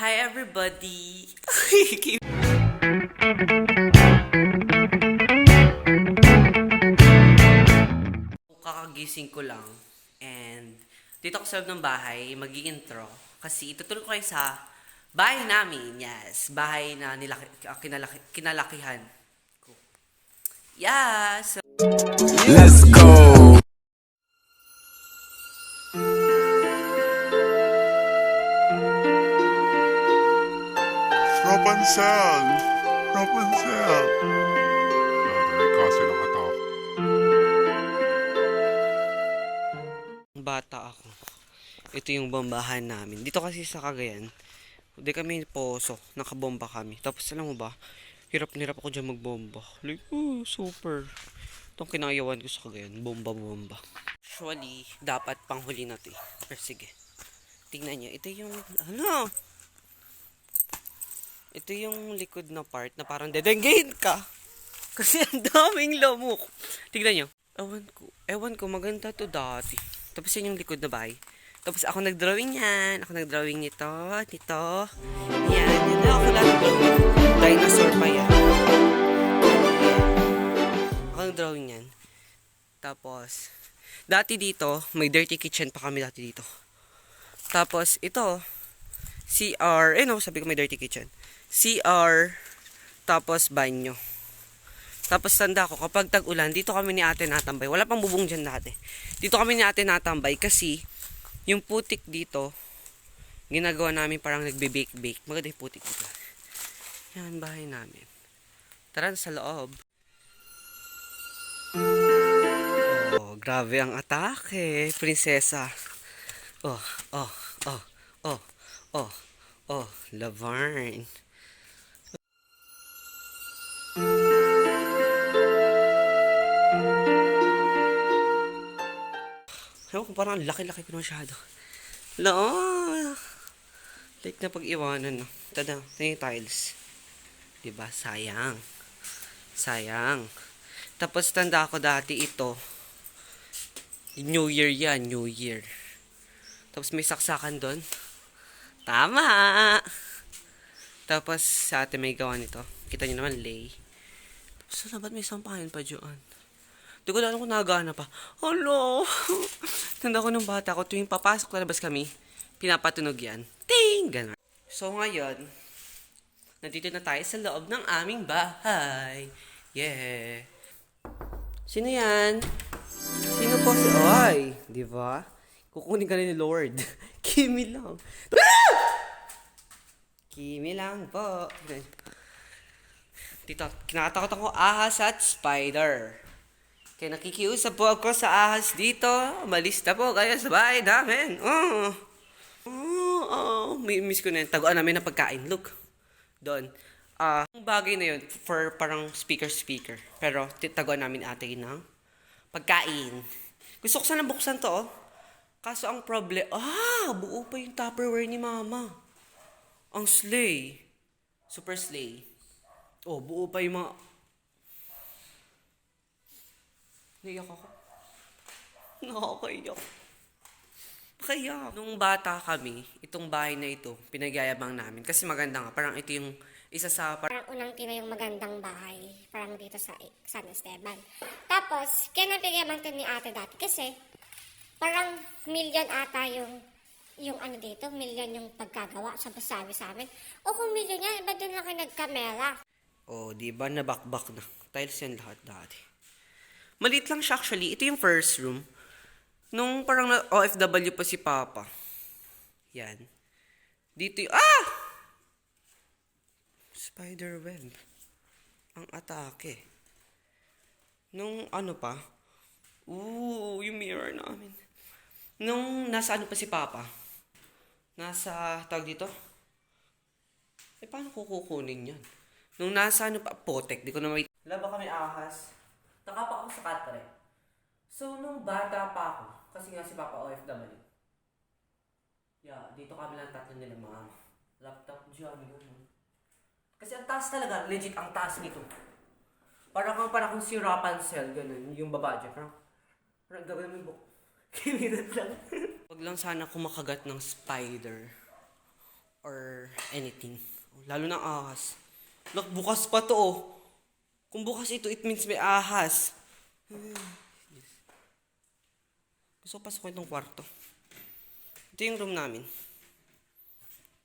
Hi everybody! Kakagising ko lang and dito ako sa loob ng bahay mag-i-intro kasi itutulong ko kayo sa bahay namin. Yes, bahay na kinalakihan ko. Yeah, so Let's go. Rapunzel. Rapunzel. May kaso nakatak. bata ako. Ito yung bombahan namin. Dito kasi sa Cagayan, hindi kami poso, nakabomba kami. Tapos alam mo ba, hirap na hirap ako dyan magbomba. Like, super. Itong kinayawan ko sa Cagayan, bomba-bomba. Actually, dapat panghuli na to eh. Pero sige, tingnan nyo. Ito yung, ito yung likod na part na parang dedenggahin ka. Kasi ang daming lamok. Tingnan nyo. Ewan ko, maganda to dati. Tapos yun yung likod na bahay. Tapos ako nag-drawing yan. Ako nag-drawing nito. Yan. Yan na ako lang. Dinosaur pa yan. Ako nag-drawing yan. Tapos, dati dito, may dirty kitchen pa kami dati dito. Tapos, ito, CR. Sabi ko may dirty kitchen. CR, tapos banyo. Tapos tanda ko, kapag tag-ulan, dito kami ni ate natambay. Wala pang bubong dyan dati. Dito kami ni ate natambay kasi yung putik dito, ginagawa namin parang nagbe-bake-bake. Maganda yung putik dito. Yan, bahay namin. Tara sa loob. Oh, grabe ang atake, prinsesa. Oh, oh, oh, oh, oh, oh, Laverne. Ewan ko, parang laki-laki ko na masyado. Like na pag-iwanan, no? Tada, ito yung tiles. Diba? Sayang. Sayang. Tapos tanda ako dati ito. New Year yan, New Year. Tapos may saksakan doon. Tama! Tapos sa atin may gawa nito. Kita nyo naman, lay. Tapos ba't may sampahan pa dyan? Di ko daan ko nagana pa. Hello! Tanda ko nung bata ko, tuwing papasok na labas kami, pinapatunog yan. Ting! Ganon. So ngayon, nandito na tayo sa loob ng aming bahay. Yeah! Sino yan? Sino po si... Ay! Di ba? Kukunin ka ni Lord. Kimi lang. Kimi lang po. Dito, kinakatakot ako ahas at spider. Kaya nakikiusap po ako sa ahas dito. Umalis na po kayo sa bahay namin. Miss ko na yun. Taguan namin ng pagkain. Look. Doon. Ang bagay na yun for parang speaker. Pero taguan namin ate ng pagkain. Gusto ko sana buksan to, oh. Kaso ang problem, buo pa yung Tupperware ni mama. Ang slay. Super slay. Oh, buo pa yung mga... Naiyak ako. Nakakaiyak. Kaya, nung bata kami, itong bahay na ito, pinagyayabang namin. Kasi maganda nga, parang ito yung isa sa... Parang unang tinayong magandang bahay. Parang dito sa San Esteban. Tapos, kaya napigyaman ni ate dati. Kasi, parang million ata yung ano dito, million yung pagkagawa. Sabi sa amin. O kung million yan, iba doon lang kayo nagkamera. Oh, di ba nabakbak na? Tiles yan lahat dati. Maliit lang siya actually. Ito yung first room. Nung parang OFW pa si Papa. Yan. Dito yung... Spiderweb. Ang atake. Nung ano pa? Yung mirror namin. Nung nasa ano pa si Papa? Nasa, tawag dito? Paano ko kukunin yan? Nung nasa ano pa? Potek. Di ko na may... Laba kami ahas. Nakapa ako sa katre. So, nung bata pa ako, kasi nga si Papa OFW. Yeah, dito kami lang tatlo nila mama. Laptop dyan, gano'n. Kasi ang taas talaga, legit ang taas nito. Parang kung si Rapunzel, gano'n, yung baba dyan. Parang gagawin mo yung book. Kinilat lang. Huwag lang sana kumakagat ng spider. or anything. Lalo na ahas. Look, bukas pa to oh. Kung bukas ito, it means may ahas. Gusto ko pasok itong kwarto. Ito yung room namin.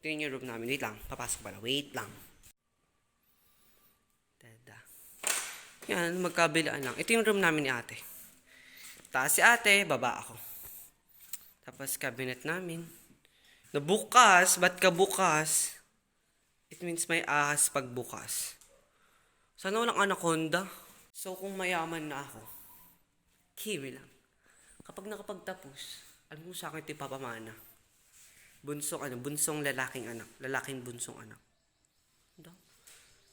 Ito yung room namin. Wait lang. Papasok pala. Wait lang. Tada. Yan, magkabilaan lang. Ito yung room namin ni ate. Taas si ate, baba ako. Tapos cabinet namin. Nabukas, ba't ka bukas? It means may ahas pag bukas. Sana walang anaconda. So kung mayaman na ako, kiwi lang. Kapag nakapagtapos, alam mo sa akin ito ipapamana. Bunsong lalaking anak. Lalaking bunsong anak.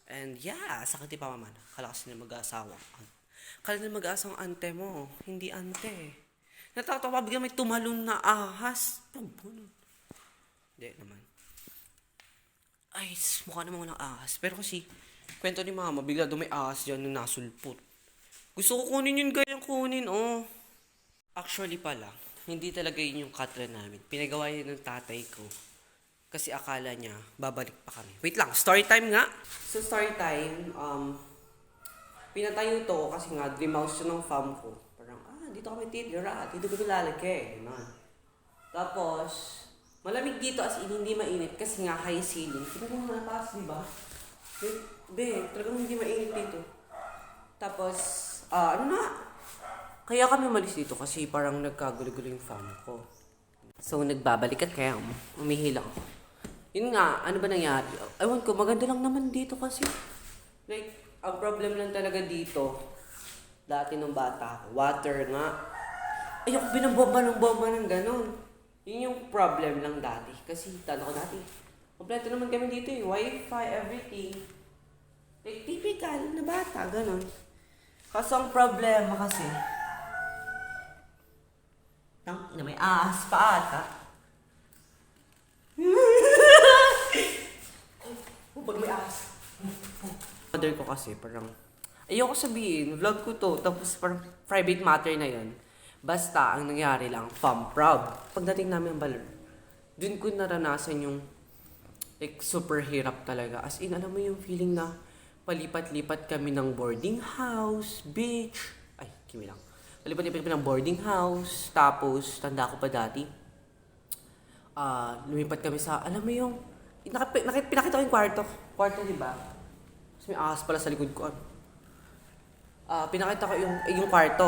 And yeah, sa akin ito ipapamana. Kala kasi na mag-aasawa. Kala na mag-aasawang ante mo. Hindi ante. Natatawa bigla may tumalon na ahas. Pagbunon. Hindi naman. Ay, mukha naman walang ahas. Pero kasi, kwento ni mama, bigla doon may ahas dyan na nasulpot. Gusto ko kunin yun, gayang kunin, oh. Actually pala, hindi talaga yun yung katra namin. Pinagawa yun ng tatay ko. Kasi akala niya, babalik pa kami. Wait lang, story time nga. So, story time, pinatayo to kasi nga, dream house yun ng farm ko. Parang, dito kami titira, dito kami lalagay. Ganun. Tapos, malamig dito as in, hindi mainit kasi nga high ceiling. Tingnan mo na taas, di ba? Talagang hindi mainit dito. Tapos, kaya kami umalis dito kasi parang nagkagulo-gulo yung farm ko. So, nagbabalik at kaya umihila ako. Yun nga, ano ba nangyari? Ewan ko, maganda lang naman dito kasi. Like, ang problem lang talaga dito, dati nung bata ako, water nga. Ayoko binabomba ng gano'n. Yun yung problem lang dati. Kasi, tanda ko dati, kompleto naman kami dito eh. Wi-Fi, everything. Like, typical na bata, gano'n. Kaso ang problema kasi, na may ahas pa ata. Pag may ahas. Mother ko kasi parang, ayoko sabihin, vlog ko to, tapos parang private matter na yun. Basta, ang nangyari lang, fam proud. Pagdating namin ang Baler, dun ko naranasan yung, like, super hirap talaga. As in, alam mo yung feeling na palipat-lipat kami ng boarding house, beach. Ay, kimi lang. Palipat-lipat kami ng boarding house. Tapos, tanda ko pa dati, lumipat kami sa, alam mo yung, pinakita ko yung kwarto. Kwarto, di ba? Tapos may ahas pala sa likod ko. Pinakita ko yung kwarto.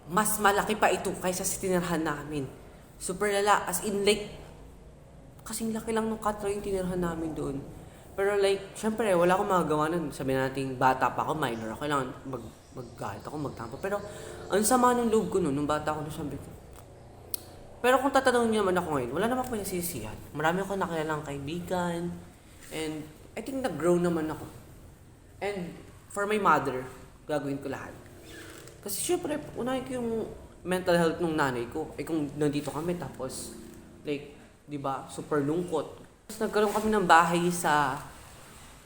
Mas malaki pa ito kaysa sa tinirhan namin. Super lala. As in, like, kasing laki lang ng katra yung tinirhan namin doon. Pero like, syempre, wala akong magagawa nun. Sabi natin, bata pa ako, minor ako. Kailangan maggalit ako, magtampo. Pero, ang sama ng loob ko nun, nung bata ako, sabi ko. Pero kung tatanungin niyo naman ako ngayon, wala naman ako nasisiyan. Marami ako nakilalang kaibigan. And, I think nag-grow naman ako. And, for my mother, gagawin ko lahat. Kasi syempre, unahin ko yung mental health ng nanay ko. Kung nandito kami, tapos, like, di ba, super lungkot. Tapos nagkaroon kami ng bahay sa,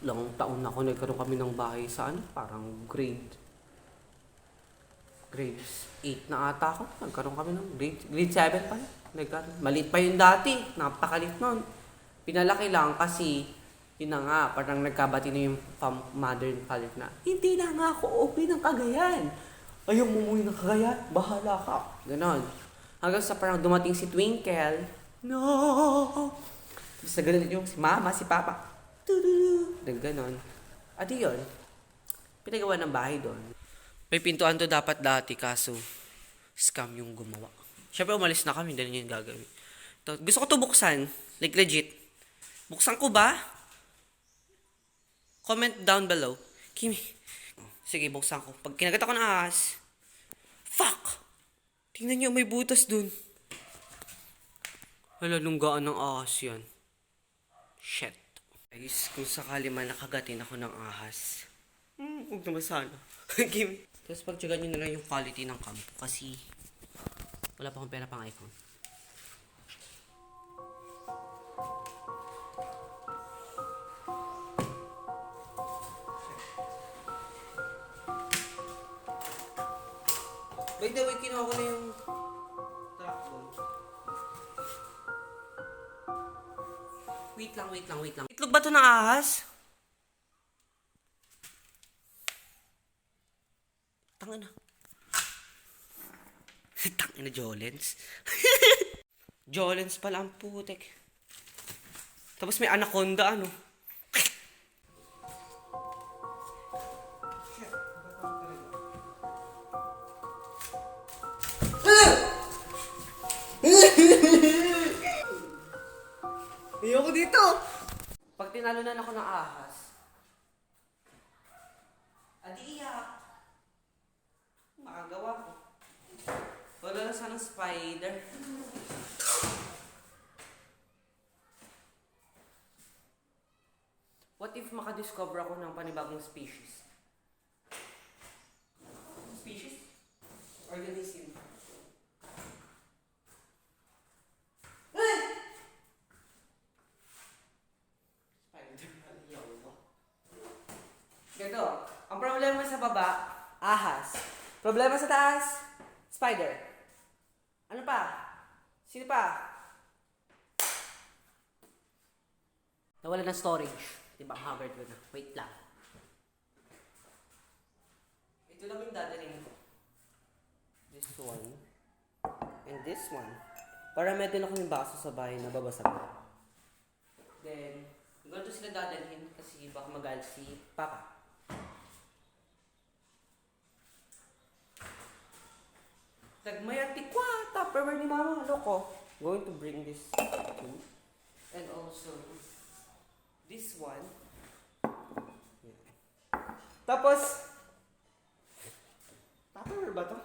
ilang taon na ako, nagkaroon kami ng bahay sa, parang grade 8 na ata ako. Nagkaroon kami ng grade 7 pa. Maliit pa yun dati. Napakalit nun. Pinalaki lang kasi, yun na nga, parang nagkabati na yung mother and father na, hindi na nga ako okay ng Cagayan. Ayaw mo umuwi ng Cagayan? Bahala ka. Ganon. Hanggang sa parang dumating si Twinkle. No! Tapos na ganon yung si mama, si papa. Ganon. At yun, pinagawa ng bahay doon. May pintuan to dapat dati, kaso scam yung gumawa. Siyempre umalis na kami dahil yun yung gagawin. Gusto ko to buksan. Like legit. Buksan ko ba? Comment down below. Kimi. Sige, buksan ko. Pag kinagat ako ng ahas, fuck! Tingnan niyo, may butas dun. Hala, lunggaan ng ahas yan. Shit. Guys, kung sakali man nakagatin ako ng ahas, huwag naman sana. Kimi. Tapos pagtsagan nyo na lang yung quality ng kampo kasi wala pa akong pera pang iPhone. By the way, kinuha ko na yung trackball. Wait lang. Itlog ba to ng ahas? Tangina. Tangina, Jolens. Jolens pala ang putek. Tapos may anaconda, ano? Ayoko dito! Pag tinalunan ako ng ahas, adi iyak. Makagawa ko. Wala na sanang spider. What if makadiscover ako ng panibagong species? Species? Organism. Ganito, ang problema sa baba, ahas. Problema sa taas, spider. Ano pa? Sino pa? Nawala ng storage. Diba, covered ko na. Wait lang. Ito lang yung dadalhin ko. This one. And this one. Para may din ako yung baso sa bahay na babasag. Then, ganito sila dadalhin kasi baka magalit si Papa. Nagmayantik kwa, Tupperware ni Mama. Loko. Going to bring this too. And also, this one. Yan. Tapos, Tupperware ba to?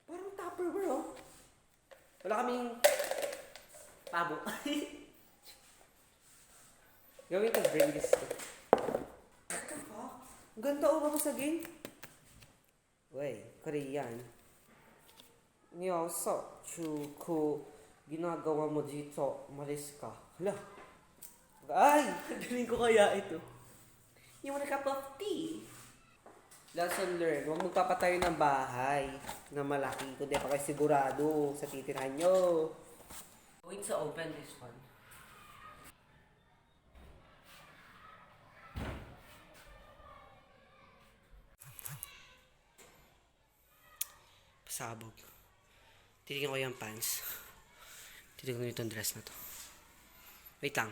Parang Tupperware, oh. Wala kaming pabo. Going to bring this too. What the fuck? Ang ganda, oh, babasagin. Wey, Korean. Nyoso, chuku, ginagawa mo dito, malis ka. Hala. Ay, galing ko kaya ito. You want a cup of tea? Lesson learned, huwag magpapatayo ng bahay na malaki. Kundi pa kayo sigurado sa titirahan nyo. Going to open this one. Pasabog. Titignan ko yung pants. Titignan ko itong dress na to. Wait lang.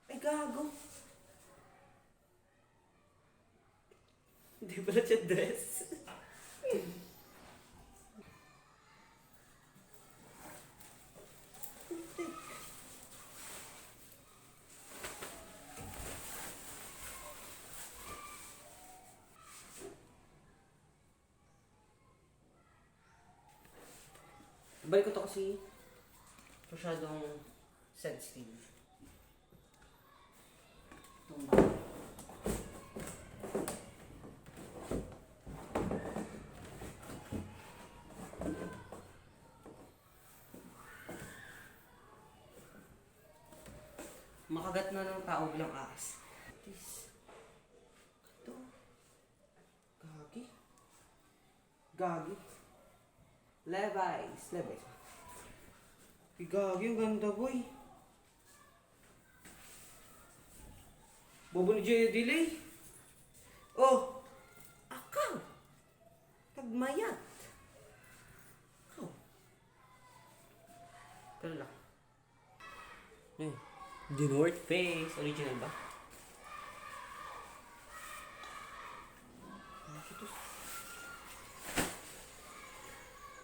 Ay, gago. Hindi pala siya dress. Balik ko to kasi masyadong sensitive. Tumba. Makagat na ng tao bilang ahas. This. Ito. Gagi. Gagi. Levi's. Levi's. Gagi, ang ganda, boy. Bobo ni Jay Delay. Oh. Akaw. Tagmayat. Oh. Pero lang. The North Face. Original ba?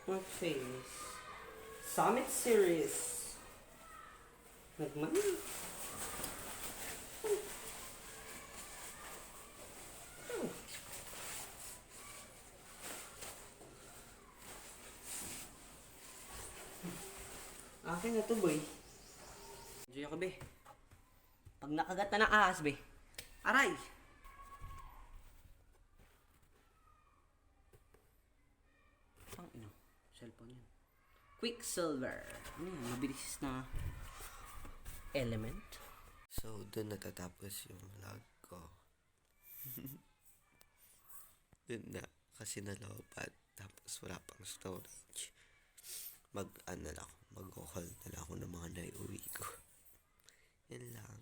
North Face. Summit Series. Nagmani. Akin na to, boy. Enjoy ako, be. Pag nakagat na ng ahas, be. Aray! Ang ino. Cellphone yun. Quicksilver. Ano yan? Mabilis na element. So, doon natatapos yung vlog ko. Yun na, kasi nalobat. Tapos wala pang storage. Mag-haul na lang ako ng mga naiuwi ko. Yan lang.